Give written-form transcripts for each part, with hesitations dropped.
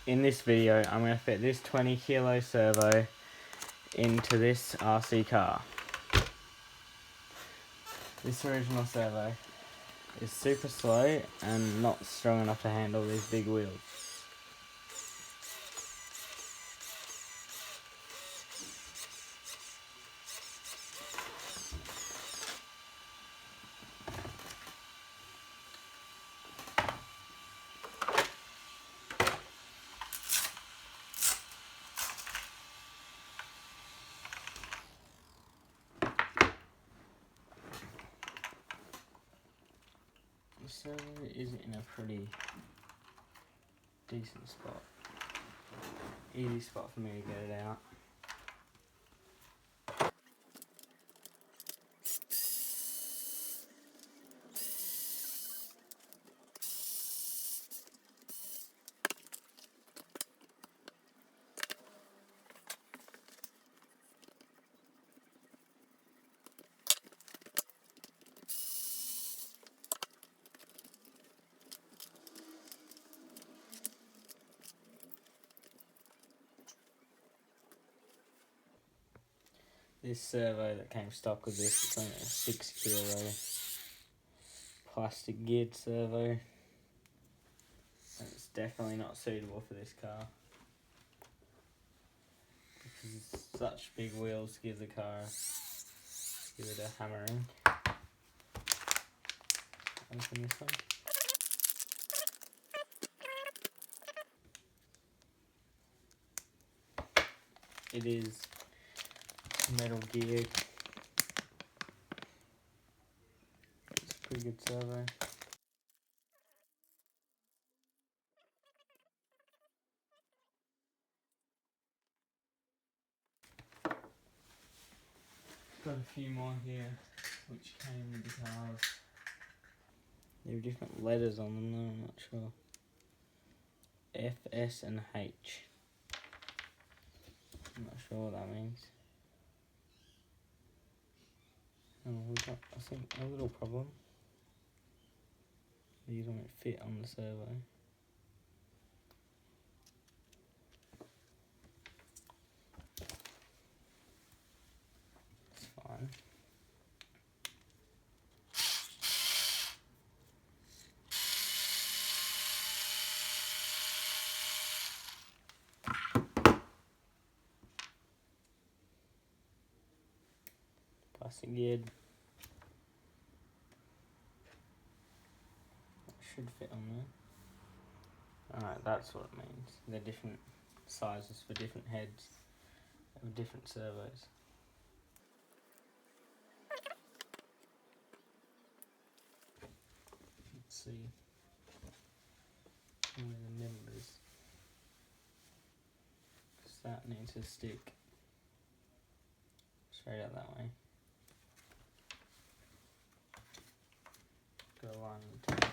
In this video, I'm going to fit this 20 kilo servo into this RC car. This original servo is super slow and not strong enough to handle these big wheels. The servo is in a pretty decent spot. Easy spot for me to get it out. This servo that came stock with this, it's only a 6 kilo plastic geared servo. And it's definitely not suitable for this car. Because such big wheels give it a hammering. Open this one. It is metal geared. It's a pretty good servo. Got a few more here which came with the cars. There are different letters on them though, I'm not sure. F, S and H. I'm not sure what that means. Oh, we've got, I think, a little problem. These won't fit on the servo. It's fine. Plastic geared. That should fit on there. Alright, that's what it means. They're different sizes for different heads of different servos. Let's see where the middle is. Because that needs to stick straight out that way. Got a line in the top.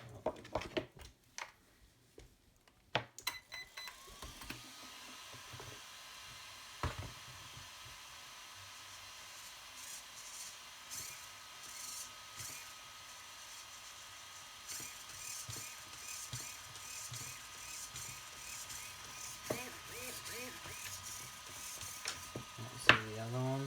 Let's see the other one.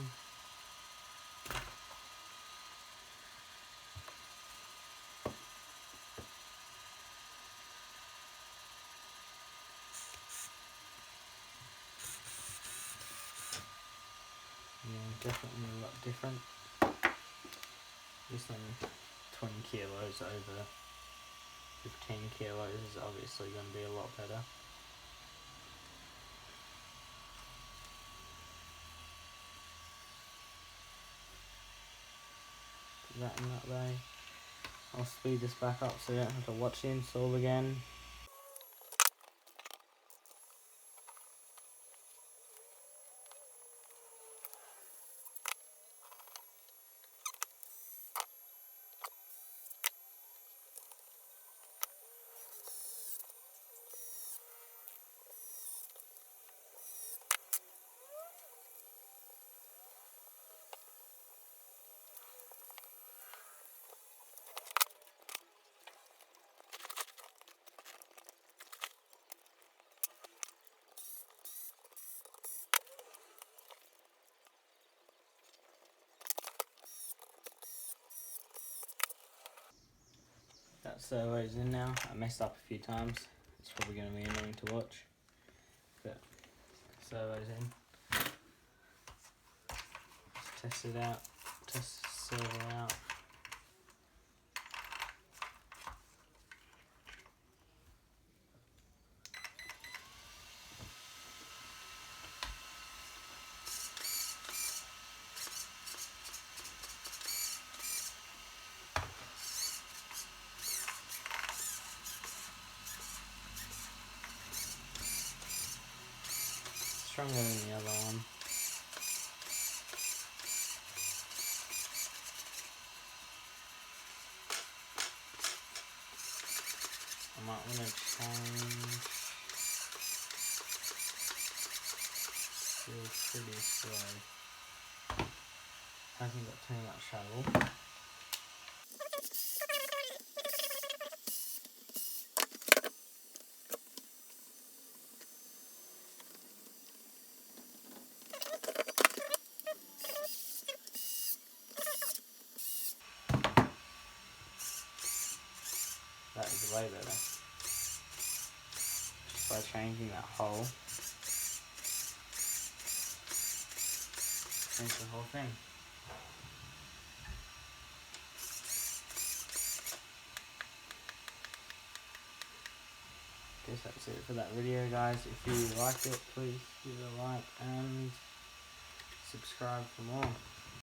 Yeah, definitely a lot different. This one, 20 kilos over 15 kilos is obviously going to be a lot better. Put that in that way. I'll speed this back up so you don't have to watch the install again. that servo's in now. I messed up a few times. It's probably going to be annoying to watch. But servo's in. Let's test it out. Test the servo out. Stronger than the other one. I might want to change. Feels pretty slow. Hasn't got too much trouble. That is way better. Just by changing that hole. Change the whole thing. Guess that's it for that video, guys. If you liked it, please give it a like and subscribe for more.